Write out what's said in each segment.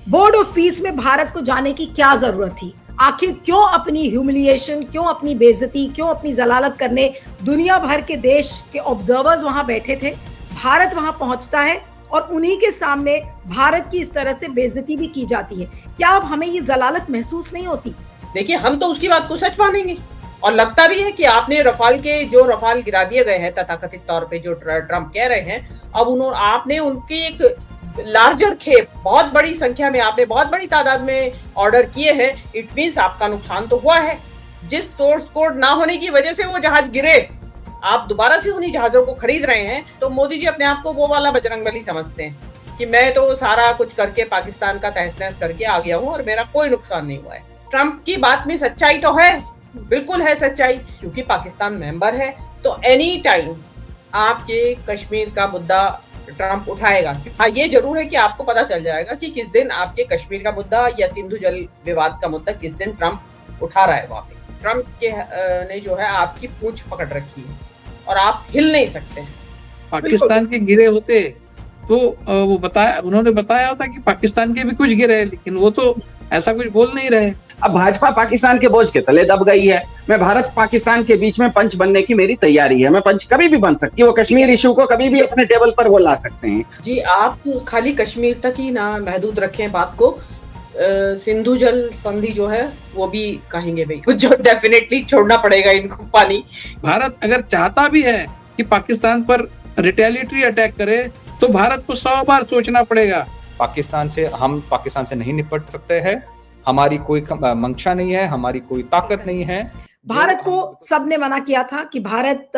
Board of peace में भारत को जाने की क्या जरूरत थी? आखिर क्यों अपनी ह्यूमिलिएशन, क्यों अपनी बेइज्जती, क्यों अपनी जलालत करने दुनिया भर के देश के ऑब्जर्वर्स वहां बैठे थे। भारत वहां पहुंचता है और उन्हीं के सामने भारत की इस तरह से बेइज्जती भी की जाती है। क्या अब हमें ये जलालत महसूस नहीं होती? देखिए, हम तो उसकी बात को सच मानेंगे और लगता भी है कि आपने रफाल गिरा दिए गए हैं तथाकथित तौर पे, जो ट्रंप कह रहे हैं, अब आपने उनकी एक लार्जर खेप, बहुत बड़ी संख्या में, आपने बहुत बड़ी तादाद में ऑर्डर किए हैं। इट मीन्स आपका नुकसान तो हुआ है। जिस तोड़ कोड ना होने की वजह से वो जहाज गिरे, आप दोबारा से उन्हीं जहाजों को खरीद रहे हैं। तो मोदी जी अपने आप को वो वाला बजरंगबली समझते हैं कि मैं तो सारा कुछ करके पाकिस्तान का तहस नहस करके आ गया हूँ और मेरा कोई नुकसान नहीं हुआ है। ट्रंप की बात में सच्चाई तो है, बिल्कुल है सच्चाई, क्योंकि पाकिस्तान मेंबर है। तो एनी टाइम आपके कश्मीर का मुद्दा ट्रंप उठाएगा। हाँ, ये जरूर है कि आपको पता चल जाएगा कि किस दिन आपके कश्मीर का मुद्दा या सिंधु जल विवाद का मुद्दा किस दिन ट्रंप उठा रहा है। वहां पे ट्रंप के ने जो है आपकी पूंछ पकड़ रखी है और आप हिल नहीं सकते हैं। पाकिस्तान के गिरे होते तो उन्होंने बताया होता कि पाकिस्तान के भी कुछ गिरे, लेकिन वो तो ऐसा कुछ बोल नहीं रहे। अब भाजपा पाकिस्तान के बोझ के तले दब गई है। मैं भारत पाकिस्तान के बीच में पंच बनने की मेरी तैयारी है। मैं पंच कभी भी बन सकती हूँ। वो कश्मीर इशू को कभी भी अपने टेबल पर वो ला सकते हैं। जी, आप खाली कश्मीर तक ही ना महदूद रखें बात को। सिंधु जल संधि जो है वो भी कहेंगे भाई, जो डेफिनेटली छोड़ना पड़ेगा इनको पानी। भारत अगर चाहता भी है कि पाकिस्तान पर रिटेलिटरी अटैक करे तो भारत को 100 बार सोचना पड़ेगा। पाकिस्तान से नहीं निपट सकते हैं। हमारी कोई मंशा नहीं है, हमारी कोई ताकत नहीं है। भारत को सबने मना किया था कि भारत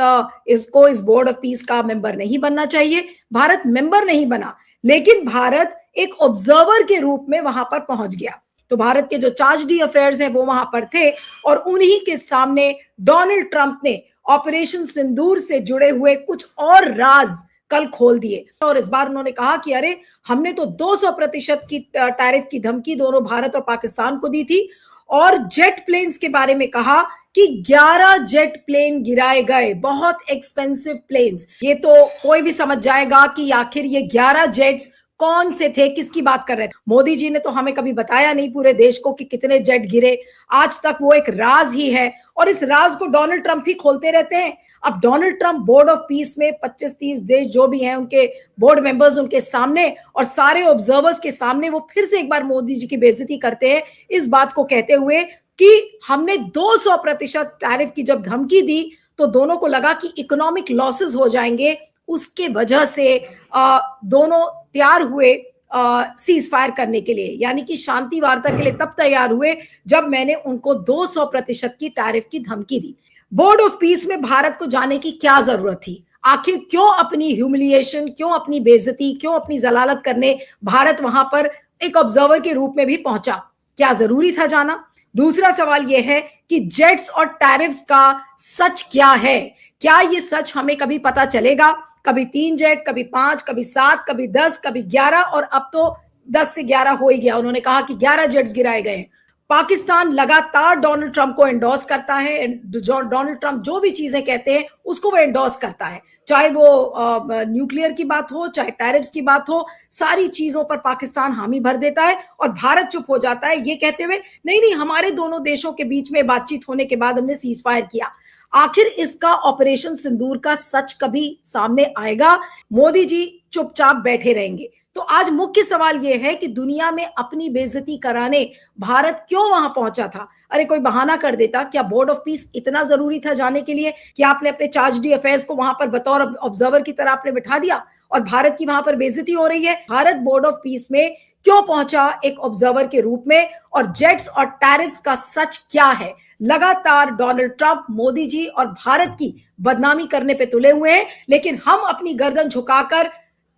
इसको इस बोर्ड ऑफ पीस का मेंबर नहीं बनना चाहिए। भारत मेंबर नहीं बना, लेकिन भारत एक ऑब्जर्वर के रूप में वहां पर पहुंच गया। तो भारत के जो चार्ज डी अफेयर्स हैं वो वहां पर थे और उन्हीं के सामने डोनाल्ड ट्रंप ने ऑपरेशन सिंदूर से जुड़े हुए कुछ और राज कल खोल दिए। और इस बार उन्होंने कहा कि अरे, हमने तो 200% की टैरिफ की धमकी दोनों भारत और पाकिस्तान को दी थी और जेट प्लेन्स के बारे में कहा कि 11 जेट प्लेन गिराए गए, बहुत एक्सपेंसिव प्लेन्स। ये तो कोई भी समझ जाएगा कि आखिर ये 11 जेट्स कौन से थे, किसकी बात कर रहे थे। मोदी जी ने तो हमें कभी बताया नहीं पूरे देश को कि कितने जेट गिरे। आज तक वो एक राज ही है और इस राज को डोनाल्ड ट्रंप ही खोलते रहते हैं। अब Donald Trump board of peace में 25-30 देश जो भी हैं उनके बोर्ड मेंबर्स उनके सामने और सारे ऑब्जर्वर्स के सामने वो फिर से एक बार मोदी जी की बेइज्जती करते हैं, इस बात को कहते हुए कि हमने 200% टैरिफ की जब धमकी दी तो दोनों को लगा कि इकोनॉमिक लॉसेस हो जाएंगे। उसके वजह से दोनों तैयार हुए सीज फायर करने के लिए, यानी कि शांति वार्ता के लिए तब तैयार हुए जब मैंने उनको 200% की टैरिफ की धमकी दी। बोर्ड ऑफ पीस में भारत को जाने की क्या जरूरत थी? आखिर क्यों अपनी ह्यूमिलिएशन, क्यों अपनी बेइज्जती, क्यों अपनी जलालत करने भारत वहां पर एक ऑब्जर्वर के रूप में भी पहुंचा? क्या जरूरी था जाना? दूसरा सवाल यह है कि जेट्स और टैरिफ्स का सच क्या है? क्या ये सच हमें कभी पता चलेगा? कभी 3 जेट, कभी 5, कभी 7, कभी 10, कभी 11 और अब तो 10 से 11 हो ही गया। उन्होंने कहा कि 11 जेट्स गिराए गए हैं। पाकिस्तान लगातार डोनाल्ड ट्रंप को एंडोर्स करता है। डोनाल्ड ट्रंप जो भी चीजें कहते हैं उसको वो एंडोर्स करता है, चाहे वो न्यूक्लियर की बात हो, चाहे टैरिफ्स की बात हो, सारी चीजों पर पाकिस्तान हामी भर देता है और भारत चुप हो जाता है, ये कहते हुए नहीं नहीं, हमारे दोनों देशों के बीच में बातचीत होने के बाद हमने सीज फायर किया। आखिर इसका ऑपरेशन सिंदूर का सच कभी सामने आएगा? मोदी जी चुपचाप बैठे रहेंगे? तो आज मुख्य सवाल यह है कि दुनिया में अपनी बेइज्जती कराने भारत क्यों वहां पहुंचा था? अरे, कोई बहाना कर देता। क्या बोर्ड ऑफ पीस इतना जरूरी था जाने के लिए कि आपने अपने चार्ज डी अफेयर्स को वहां पर बतौर ऑब्जर्वर की तरह आपने बिठा दिया और भारत की वहां पर बेइज्जती हो रही है? भारत बोर्ड ऑफ पीस में क्यों पहुंचा एक ऑब्जर्वर के रूप में? और जेट्स और टैरिफ्स का सच क्या है? लगातार डोनाल्ड ट्रंप, मोदी जी और भारत की बदनामी करने पे तुले हुए हैं, लेकिन हम अपनी गर्दन झुकाकर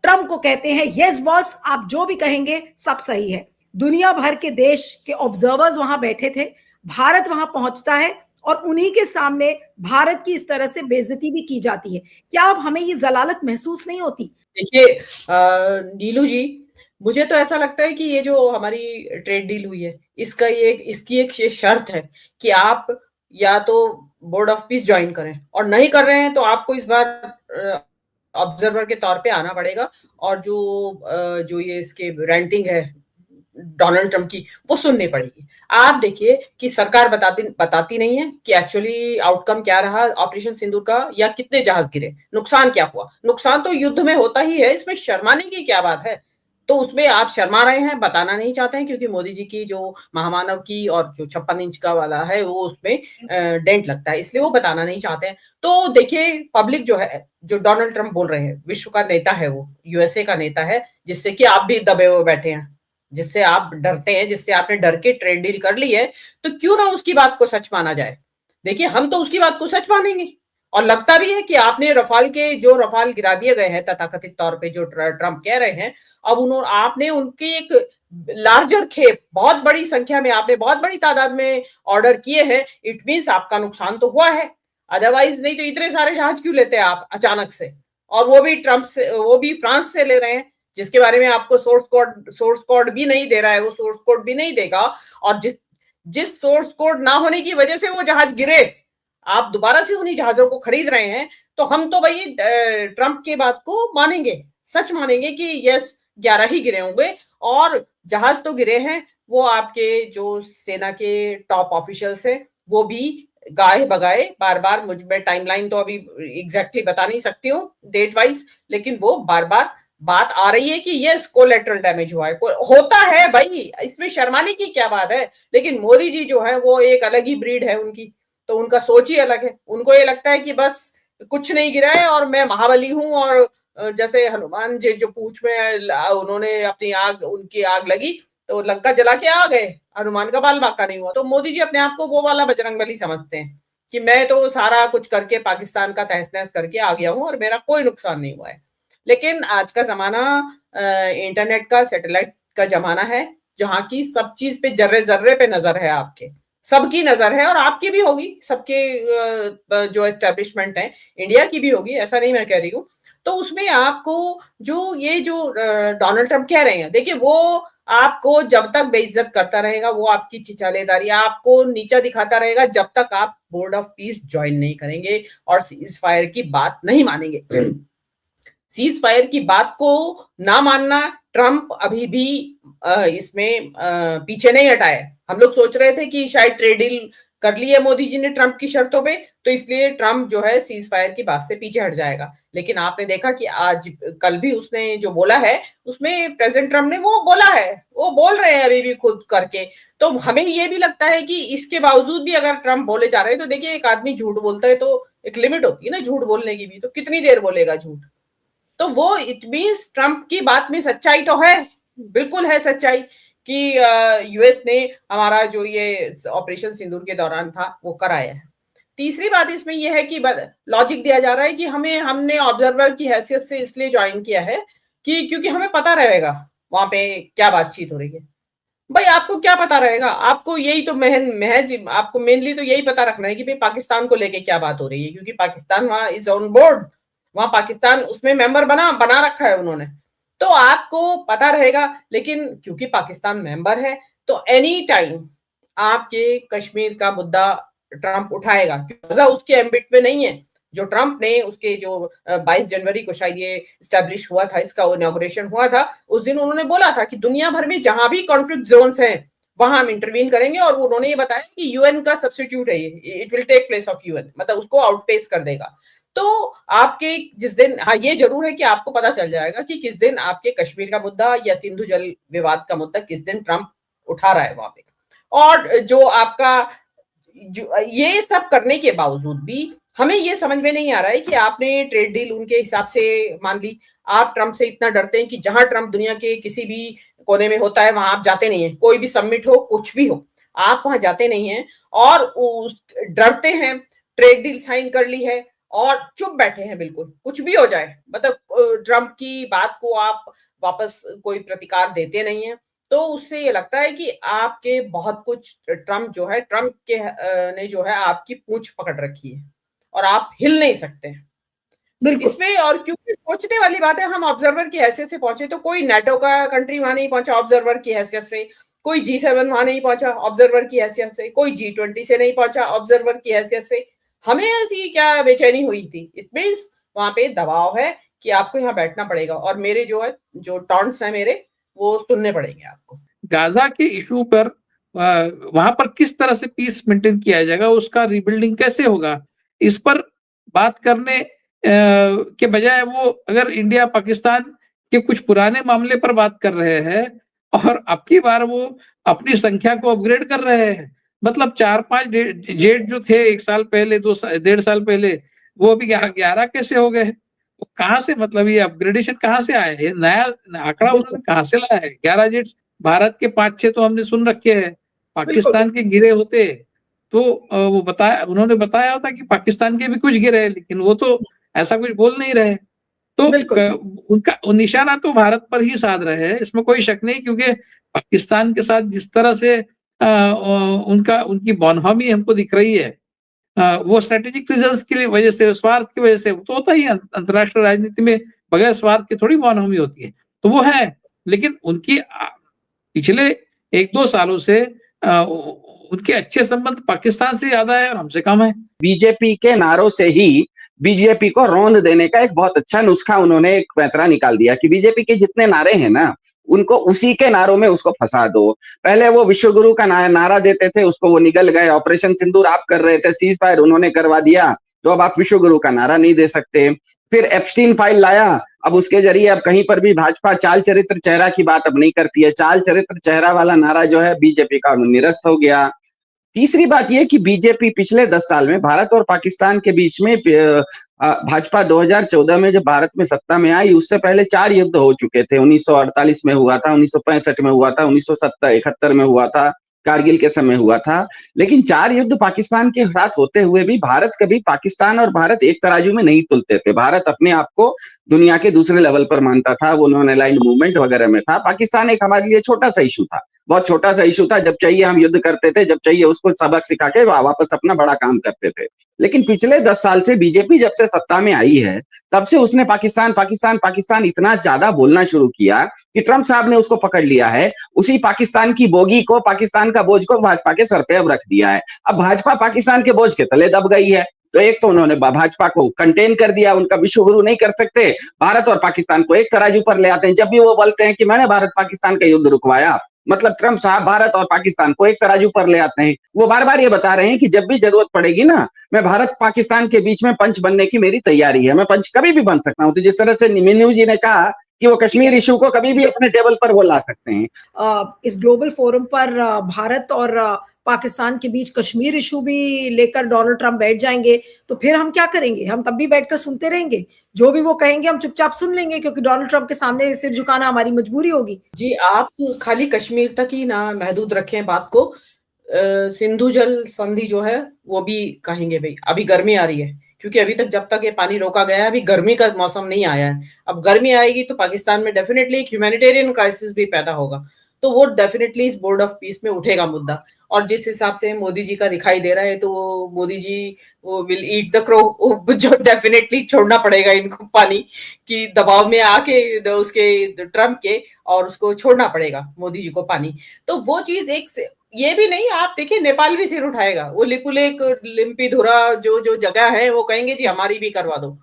ट्रंप को कहते हैं यस बॉस, आप जो भी कहेंगे सब सही है। दुनिया भर के देश के ऑब्जर्वर्स वहां बैठे थे। भारत वहां पहुंचता है और उन्हीं के सामने भारत की इस तरह से बेइज्जती भी की जाती है। क्या अब हमें ये जलालत महसूस नहीं होती? देखिए नीलू जी, मुझे तो ऐसा लगता है कि ये जो हमारी ट्रेड डील हुई है, इसकी एक शर्त है कि आप या तो बोर्ड ऑफ पीस ज्वाइन करें, और नहीं कर रहे हैं तो आपको इस बार ऑब्जर्वर के तौर पे आना पड़ेगा। और जो ये इसके रेंटिंग है डोनाल्ड ट्रंप की, वो सुननी पड़ेगी। आप देखिए कि सरकार बताती नहीं है कि एक्चुअली आउटकम क्या रहा ऑपरेशन सिंदूर का, या कितने जहाज गिरे, नुकसान क्या हुआ। नुकसान तो युद्ध में होता ही है, इसमें शर्माने की क्या बात है। तो उसमें आप शर्मा रहे हैं, बताना नहीं चाहते हैं, क्योंकि मोदी जी की जो महामानव की और जो 56 इंच का वाला है वो उसमें डेंट लगता है, इसलिए वो बताना नहीं चाहते हैं। तो देखिए पब्लिक जो है, जो डोनाल्ड ट्रंप बोल रहे हैं, विश्व का नेता है, वो यूएसए का नेता है, जिससे कि आप भी दबे हुए बैठे हैं, जिससे आप डरते हैं, जिससे आपने डर के ट्रेड डील कर ली है, तो क्यों ना उसकी बात को सच माना जाए। देखिए हम तो उसकी बात को सच मानेंगे, और लगता भी है कि आपने रफाल गिरा दिए गए हैं तथाकथित तौर पे, जो ट्रंप कह रहे हैं, अब आपने उनकी एक लार्जर खेप, बहुत बड़ी संख्या में, आपने बहुत बड़ी तादाद में ऑर्डर किए हैं, इट मीन्स आपका नुकसान तो हुआ है। अदरवाइज नहीं तो इतने सारे जहाज क्यों लेते हैं आप अचानक से, और वो भी फ्रांस से ले रहे हैं, जिसके बारे में आपको सोर्स कोड भी नहीं दे रहा है, वो सोर्स कोड भी नहीं देगा, और जिस सोर्स कोड ना होने की वजह से वो जहाज गिरे, आप दोबारा से उन्हीं जहाजों को खरीद रहे हैं। तो हम तो भाई ट्रंप के बात को मानेंगे, सच मानेंगे कि यस 11 ही गिरे होंगे, और जहाज तो गिरे हैं, वो आपके जो सेना के टॉप ऑफिशियल्स हैं वो भी गाए बगाए बार बार, मुझ में टाइमलाइन तो अभी एग्जैक्टली बता नहीं सकती हूँ डेट वाइज, लेकिन वो बार बार बात आ रही है कि यस कोलेटरल डैमेज हुआ है, होता है भाई, इसमें शर्माने की क्या बात है। लेकिन मोदी जी जो है वो एक अलग ही ब्रीड है उनकी, तो उनका सोच ही अलग है। उनको ये लगता है कि बस कुछ नहीं गिरा है और मैं महाबली हूं, और जैसे हनुमान जी जो पूंछ में उन्होंने अपनी उनकी आग लगी तो लंका जला के आ गए, हनुमान का बाल बांका नहीं हुआ। तो मोदी जी अपने आप को वो वाला बजरंगबली समझते हैं कि मैं तो सारा कुछ करके पाकिस्तान का तहस नहस करके आ गया हूं और मेरा कोई नुकसान नहीं हुआ है। लेकिन आज का जमाना इंटरनेट का, सैटेलाइट का जमाना है, जहां की सब चीज पे जर्रे जर्रे पे नजर है, आपके सबकी नजर है, और आपकी भी होगी, सबके जो एस्टेब्लिशमेंट है इंडिया की भी होगी, ऐसा नहीं मैं कह रही हूँ। तो उसमें आपको जो डोनाल्ड ट्रंप कह रहे हैं, देखिए वो आपको जब तक बेइज्जत करता रहेगा, वो आपकी चिचालेदारी आपको नीचा दिखाता रहेगा, जब तक आप बोर्ड ऑफ पीस ज्वाइन नहीं करेंगे और सीज फायर की बात नहीं मानेंगे। सीज फायर की बात को ना मानना, ट्रंप अभी भी इसमें पीछे नहीं हटा है। हम लोग सोच रहे थे कि शायद ट्रेड डील कर ली है मोदी जी ने ट्रंप की शर्तों पे, तो इसलिए ट्रंप जो है सीज फायर की बात से पीछे हट जाएगा। लेकिन आपने देखा कि आज कल भी उसने जो बोला है, उसमें प्रेसिडेंट ट्रंप ने वो बोला है, वो बोल रहे हैं अभी भी खुद करके। तो हमें ये भी लगता है कि इसके बावजूद भी अगर ट्रंप बोले जा रहे हैं, तो देखिए एक आदमी झूठ बोलता है तो एक लिमिट होती है ना झूठ बोलने की भी, तो कितनी देर बोलेगा झूठ। तो वो इट मींस ट्रंप की बात में सच्चाई तो है, बिल्कुल है सच्चाई कि यूएस ने हमारा जो ये ऑपरेशन सिंदूर के दौरान था वो कराया है। तीसरी बात इसमें यह है कि लॉजिक दिया जा रहा है कि हमने ऑब्जर्वर की हैसियत से इसलिए ज्वाइन किया है कि क्योंकि हमें पता रहेगा वहां पे क्या बातचीत हो रही है। भाई आपको क्या पता रहेगा, आपको यही तो महज आपको मेनली तो यही पता रखना है कि भाई पाकिस्तान को लेके क्या बात हो रही है, क्योंकि पाकिस्तान वहां इज ऑन बोर्ड, वहां पाकिस्तान उसमें मेंबर बना रखा है उन्होंने, तो आपको पता रहेगा। लेकिन क्योंकि पाकिस्तान मेंबर है तो एनी टाइम आपके कश्मीर का मुद्दा ट्रंप उठाएगा, क्योंकि उसके एम्बिट में नहीं है। जो ट्रंप ने उसके जो 22 जनवरी को शायद ये स्टैब्लिश हुआ था, इसका इनॉग्रेशन हुआ था, उस दिन उन्होंने बोला था कि दुनिया भर में जहां भी कॉन्फ्लिक्ट जोन्स हैं वहां हम इंटरवीन करेंगे, और उन्होंने ये बताया कि यूएन का सब्स्टिट्यूट है ये, it will take place of UN, मतलब उसको आउटपेस कर देगा। तो आपके जिस दिन, हाँ ये जरूर है कि आपको पता चल जाएगा कि किस दिन आपके कश्मीर का मुद्दा या सिंधु जल विवाद का मुद्दा किस दिन ट्रंप उठा रहा है वहां पे। और जो आपका ये सब करने के बावजूद भी हमें ये समझ में नहीं आ रहा है कि आपने ट्रेड डील उनके हिसाब से मान ली। आप ट्रंप से इतना डरते हैं कि जहां ट्रंप दुनिया के किसी भी कोने में होता है वहां आप जाते नहीं है, कोई भी समिट हो कुछ भी हो आप वहां जाते नहीं है, और डरते हैं, ट्रेड डील साइन कर ली है और चुप बैठे हैं, बिल्कुल कुछ भी हो जाए, मतलब ट्रंप की बात को आप वापस कोई प्रतिकार देते नहीं है। तो उससे ये लगता है कि आपके बहुत कुछ ट्रंप के ने जो है आपकी पूंछ पकड़ रखी है और आप हिल नहीं सकते इसमें। और क्योंकि सोचने वाली बात है, हम ऑब्जर्वर की हैसियत से पहुंचे, तो कोई नेटो का कंट्री वहां नहीं पहुंचा ऑब्जर्वर की हैसियत से, कोई G7 वहां नहीं पहुंचा ऑब्जर्वर की हैसियत से, कोई G20 से नहीं पहुंचा ऑब्जर्वर की हैसियत से। हमें ऐसी क्या बेचैनी हुई थी? इट मीन्स वहां पे दबाव है कि आपको यहाँ बैठना पड़ेगा, और मेरे जो टॉन्ट्स है मेरे वो सुनने पड़ेंगे आपको। गाजा के इशू पर वहां पर किस तरह से पीस मेंटेन किया जाएगा, उसका रिबिल्डिंग कैसे होगा, इस पर बात करने के बजाय वो अगर इंडिया पाकिस्तान के कुछ पुराने मामले पर बात कर रहे हैं और अब की बार वो अपनी संख्या को अपग्रेड कर रहे हैं। मतलब 4-5 जेट जो थे 1 साल पहले, 1.5 साल पहले, वो अभी 11 कैसे हो गए? कहाँ से, मतलब ये अपग्रेडेशन कहाँ से आया? ये नया आंकड़ा उन्होंने कहाँ से लाया है? 11 जेट्स, भारत के 5-6 तो हमने सुन रखे हैं, पाकिस्तान के गिरे होते तो वो उन्होंने बताया होता कि पाकिस्तान के भी कुछ गिरे हैं, लेकिन वो तो ऐसा कुछ बोल नहीं रहे। तो उनका निशाना तो भारत पर ही साध रहे हैं, इसमें कोई शक नहीं, क्योंकि पाकिस्तान के साथ जिस तरह से उनकी बॉनहमी हमको दिख रही है, वो स्ट्रेटेजिक रीजंस की वजह से, स्वार्थ की वजह से, तो होता ही है अंतर्राष्ट्रीय राजनीति में, बगैर स्वार्थ के थोड़ी बॉनहमी होती है, तो वो है। लेकिन उनकी पिछले 1-2 सालों से उनके अच्छे संबंध पाकिस्तान से ज्यादा है और हमसे कम है। बीजेपी के नारों से ही बीजेपी को रौंद देने का एक बहुत अच्छा नुस्खा उन्होंने एक पैंतरा निकाल दिया कि बीजेपी के जितने नारे हैं ना, उनको उसी के नारों में उसको फंसा दो। पहले वो विश्वगुरु का नारा देते थे, उसको वो निगल गए। ऑपरेशन सिंदूर आप कर रहे थे, सीज फायर उन्होंने करवा दिया, तो अब आप विश्वगुरु का नारा नहीं दे सकते। फिर एप्स्टीन फाइल लाया, अब उसके जरिए अब कहीं पर भी भाजपा चाल चरित्र चेहरा की बात अब नहीं करती है। चाल चरित्र चेहरा वाला नारा जो है बीजेपी का निरस्त हो गया। तीसरी बात यह कि बीजेपी पिछले 10 साल में भारत और पाकिस्तान के बीच में, भाजपा 2014 में जब भारत में सत्ता में आई, उससे पहले 4 युद्ध हो चुके थे। 1948 में हुआ था, 1965 में हुआ था, 1971 में हुआ था, कारगिल के समय हुआ था। लेकिन 4 युद्ध पाकिस्तान के साथ होते हुए भी भारत कभी, पाकिस्तान और भारत एक तराजू में नहीं तुलते थे। भारत अपने आप को दुनिया के दूसरे लेवल पर मानता था, वो नॉन अलाइंड मूवमेंट वगैरह में था। पाकिस्तान एक हमारे लिए छोटा सा इशू था, बहुत छोटा सा इशू था। जब चाहिए हम युद्ध करते थे, जब चाहिए उसको सबक सिखा के वापस अपना बड़ा काम करते थे। लेकिन पिछले 10 साल से बीजेपी जब से सत्ता में आई है, तब से उसने पाकिस्तान पाकिस्तान पाकिस्तान इतना ज्यादा बोलना शुरू किया कि ट्रंप साहब ने उसको पकड़ लिया है। उसी पाकिस्तान की बोगी को, पाकिस्तान का बोझ को भाजपा के सर पे अब रख दिया है। अब भाजपा पाकिस्तान के बोझ के तले दब गई है। तो एक तो उन्होंने भाजपा को कंटेन कर दिया, उनका विश्वगुरु नहीं कर सकते। भारत और पाकिस्तान को एक तराजू पर ले आते हैं। जब भी वो बोलते हैं कि मैंने भारत पाकिस्तान का युद्ध रुकवाया, मतलब ट्रंप साहब भारत और पाकिस्तान को एक तराजू पर ले आते हैं। वो बार बार ये बता रहे हैं कि जब भी जरूरत पड़ेगी ना, मैं भारत पाकिस्तान के बीच में पंच बनने की मेरी तैयारी है, मैं पंच कभी भी बन सकता हूं। तो जिस तरह से मीनू जी ने कहा कि वो कश्मीर इशू को कभी भी अपने टेबल पर वो ला सकते हैं। इस ग्लोबल फोरम पर भारत और पाकिस्तान के बीच कश्मीर इशू भी लेकर डोनाल्ड ट्रंप बैठ जाएंगे, तो फिर हम क्या करेंगे? हम तब भी बैठकर सुनते रहेंगे? जो भी वो कहेंगे हम चुपचाप सुन लेंगे, क्योंकि डोनाल्ड ट्रंप के सामने सिर झुकाना हमारी मजबूरी होगी। जी, आप खाली कश्मीर तक ही ना महदूद रखें बात को। सिंधु जल संधि जो है वो भी कहेंगे भाई अभी गर्मी आ रही है, क्योंकि अभी तक जब तक ये पानी रोका गया है, अभी गर्मी का मौसम नहीं आया है। अब गर्मी आएगी तो पाकिस्तान में डेफिनेटली एक ह्यूमैनिटेरियन क्राइसिस भी पैदा होगा, तो वो डेफिनेटली इस बोर्ड ऑफ पीस में उठेगा मुद्दा। और जिस हिसाब से मोदी जी का दिखाई दे रहा है, तो वो मोदी जी वो विल ईट द क्रो, जो डेफिनेटली छोड़ना पड़ेगा इनको पानी की दबाव में आके उसके ट्रम्प के, और उसको छोड़ना पड़ेगा मोदी जी को पानी। तो वो चीज एक से, ये भी नहीं, आप देखिए नेपाल भी सिर उठाएगा। वो लिपुलेक, लिम्पीधुरा जो जगह है, वो कहेंगे जी हमारी भी करवा दो,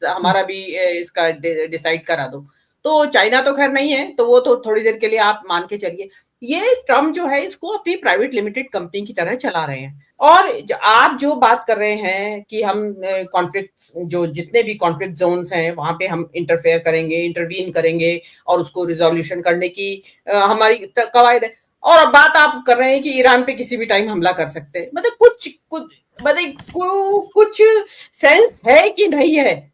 हमारा भी इसका डिसाइड करा दो। तो चाइना तो खैर नहीं है, तो वो तो थोड़ी देर के लिए आप मान के चलिए। ये ट्रम्प जो है इसको अपनी प्राइवेट लिमिटेड कंपनी की तरह चला रहे हैं। और आप जो बात कर रहे हैं कि हम कॉन्फ्लिक्ट, जो जितने भी कॉन्फ्लिक्ट जोन्स हैं वहां पे हम इंटरफेयर करेंगे, इंटरवीन करेंगे और उसको रिजोल्यूशन करने की हमारी कवायद है। और अब बात आप कर रहे हैं कि ईरान पे किसी भी टाइम हमला कर सकते हैं। मतलब कुछ सेंस है कि नहीं है?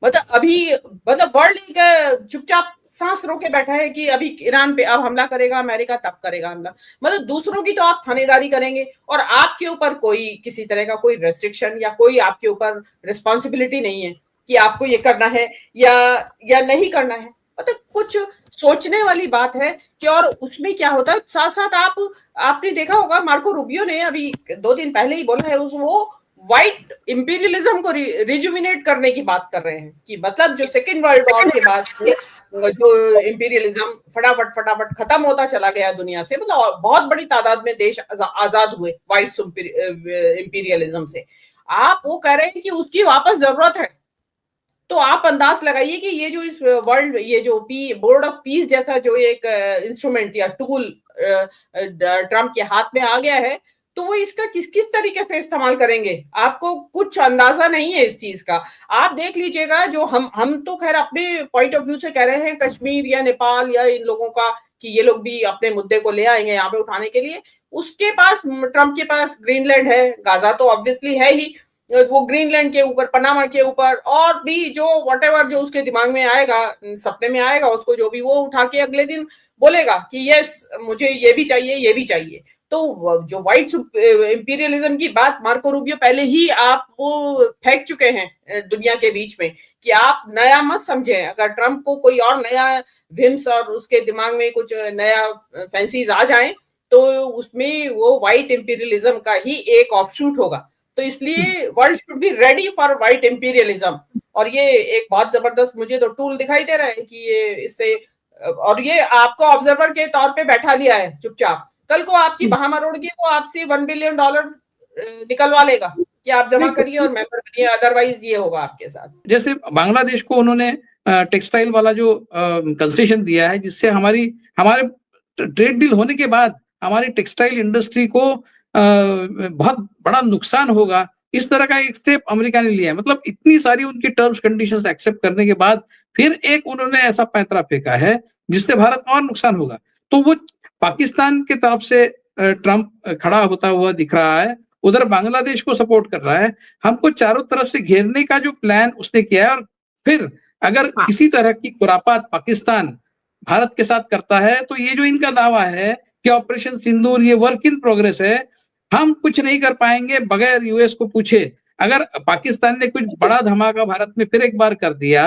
मतलब अभी, मतलब वर्ल्ड चुपचाप सांस रोके बैठा है कि अभी ईरान पे अब हमला करेगा अमेरिका, तब करेगा हमला। मतलब दूसरों की तो आप थानेदारी करेंगे और आपके ऊपर कोई किसी तरह का कोई रेस्ट्रिक्शन या कोई आपके ऊपर रिस्पॉन्सिबिलिटी नहीं है कि आपको ये करना है या नहीं करना है। मतलब कुछ सोचने वाली बात है कि, और उसमें क्या होता है साथ साथ आपने देखा होगा मार्को रूबियो ने अभी 2 दिन पहले ही बोला है, वो व्हाइट इंपीरियलिज्म को रिजुविनेट करने की बात कर रहे हैं कि मतलब जो सेकेंड वर्ल्ड वॉर के बाद जो इंपीरियलिज्म फटाफट खत्म होता चला गया दुनिया से, मतलब बहुत बड़ी तादाद में देश आजाद हुए व्हाइट इंपीरियलिज्म से। आप वो कह रहे हैं कि उसकी वापस जरूरत है। तो आप अंदाज लगाइए कि ये जो इस वर्ल्ड, ये जो बोर्ड ऑफ पीस जैसा जो एक इंस्ट्रूमेंट या टूल ट्रम्प के हाथ में आ गया है, तो वो इसका किस किस तरीके से इस्तेमाल करेंगे, आपको कुछ अंदाजा नहीं है इस चीज का। आप देख लीजिएगा, जो हम तो खैर अपने पॉइंट ऑफ व्यू से कह रहे हैं कश्मीर या नेपाल या इन लोगों का कि ये लोग भी अपने मुद्दे को ले आएंगे यहाँ पे उठाने के लिए। उसके पास, ट्रम्प के पास ग्रीनलैंड है, गाजा तो ऑब्वियसली है ही, वो ग्रीनलैंड के ऊपर, पनामा के ऊपर, और भी जो व्हाटएवर जो उसके दिमाग में आएगा, सपने में आएगा उसको, जो भी वो उठा के अगले दिन बोलेगा कि यस मुझे ये भी चाहिए, ये भी चाहिए। तो जो व्हाइट इंपीरियलिज्म की बात मार्को रूबियो पहले ही आप वो फेंक चुके हैं दुनिया के बीच में कि आप नया मत समझें। अगर ट्रम्प को कोई और नया विम्स और उसके दिमाग में कुछ नया फैंसीज आ जाएं, तो उसमें वो व्हाइट इंपीरियलिज्म का ही एक ऑफशूट होगा। तो इसलिए world should be ready for white imperialism. और ये एक बहुत जबरदस्त मुझे तो टूल दिखाई दे रहा है कि ये इससे, और ये आपको ऑब्जर्वर के तौर पे बैठा लिया है चुपचाप, कल को आपकी बहामा रोड की वो आपसे $1 बिलियन निकलवा लेगा कि आप जमा करिए और मेंबर बनिए, अदरवाइज ये होगा आपके साथ। जैसे बांग्लादेश को उन्होंने टेक्सटाइल वाला जो कंसेशन दिया है, जिससे हमारे ट्रेड डील होने के बाद हमारी टेक्सटाइल इंडस्ट्री को बहुत बड़ा नुकसान होगा, इस तरह का एक स्टेप अमेरिका ने लिया है। मतलब इतनी सारी उनकी टर्म्स कंडीशंस एक्सेप्ट करने के बाद फिर एक उन्होंने ऐसा पैंतरा फेंका है जिससे भारत का और नुकसान होगा। तो वो पाकिस्तान की तरफ से ट्रम्प खड़ा होता हुआ दिख रहा है, उधर बांग्लादेश को सपोर्ट कर रहा है। हमको चारों तरफ से घेरने का जो प्लान उसने किया है, और फिर अगर किसी तरह की खुरापात पाकिस्तान भारत के साथ करता है, तो ये जो इनका दावा है कि ऑपरेशन सिंदूर ये वर्क इन प्रोग्रेस है, हम कुछ नहीं कर पाएंगे बगैर यूएस को पूछे। अगर पाकिस्तान ने कुछ बड़ा धमाका भारत में फिर एक बार कर दिया,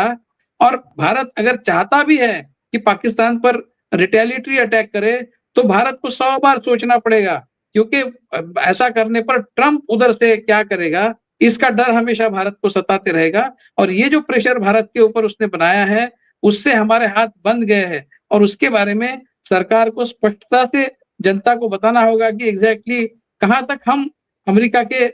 और भारत अगर चाहता भी है कि पाकिस्तान पर रिटेलिटरी अटैक करे, तो भारत को 100 बार सोचना पड़ेगा, क्योंकि ऐसा करने पर ट्रम्प उधर से क्या करेगा, इसका डर हमेशा भारत को सताते रहेगा। और ये जो प्रेशर भारत के ऊपर उसने बनाया है, उससे हमारे हाथ बंद गए हैं, और उसके बारे में सरकार को स्पष्टता से जनता को बताना होगा कि एग्जैक्टली कहां तक हम अमेरिका के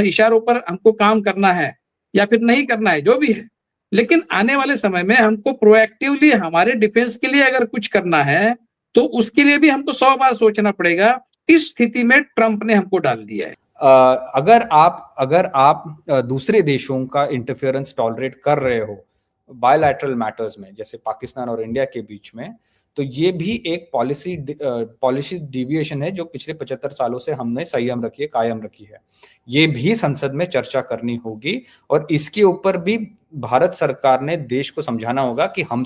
इशारों पर हमको काम करना है या फिर नहीं करना है, जो भी है। लेकिन आने वाले समय में हमको प्रोएक्टिवली हमारे डिफेंस के लिए अगर कुछ करना है, तो उसके लिए भी हमको 100 बार सोचना पड़ेगा। इस स्थिति में ट्रम्प ने हमको डाल दिया है। अगर आप दूसरे देशों का इंटरफेरेंस टॉलरेट कर रहे हो बायलैटरल मैटर्स में, जैसे पाकिस्तान और इंडिया के बीच में, तो ये भी एक पॉलिसी डिविएशन है जो पिछले 75 सालों से हमने संयम रखी है, कायम रखी है। ये भी संसद में चर्चा करनी होगी, और इसके ऊपर भी भारत सरकार ने देश को समझाना होगा कि हम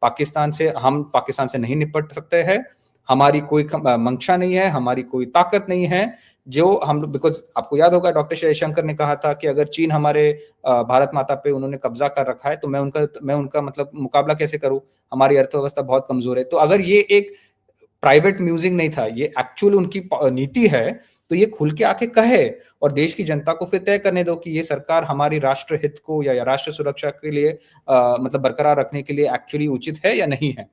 पाकिस्तान से नहीं निपट सकते हैं, हमारी कोई मंशा नहीं है, हमारी कोई ताकत नहीं है जो हम, बिकॉज आपको याद होगा डॉक्टर जयशंकर ने कहा था कि अगर चीन हमारे भारत माता पे उन्होंने कब्जा कर रखा है, तो मैं उनका मतलब मुकाबला कैसे करूं, हमारी अर्थव्यवस्था बहुत कमजोर है। तो अगर ये एक प्राइवेट म्यूजिक नहीं था, ये एक्चुअल उनकी नीति है, तो ये खुल के आके कहे और देश की जनता को फिर तय करने दो कि ये सरकार हमारी राष्ट्र हित को या राष्ट्र सुरक्षा के लिए मतलब बरकरार रखने के लिए एक्चुअली उचित है या नहीं है।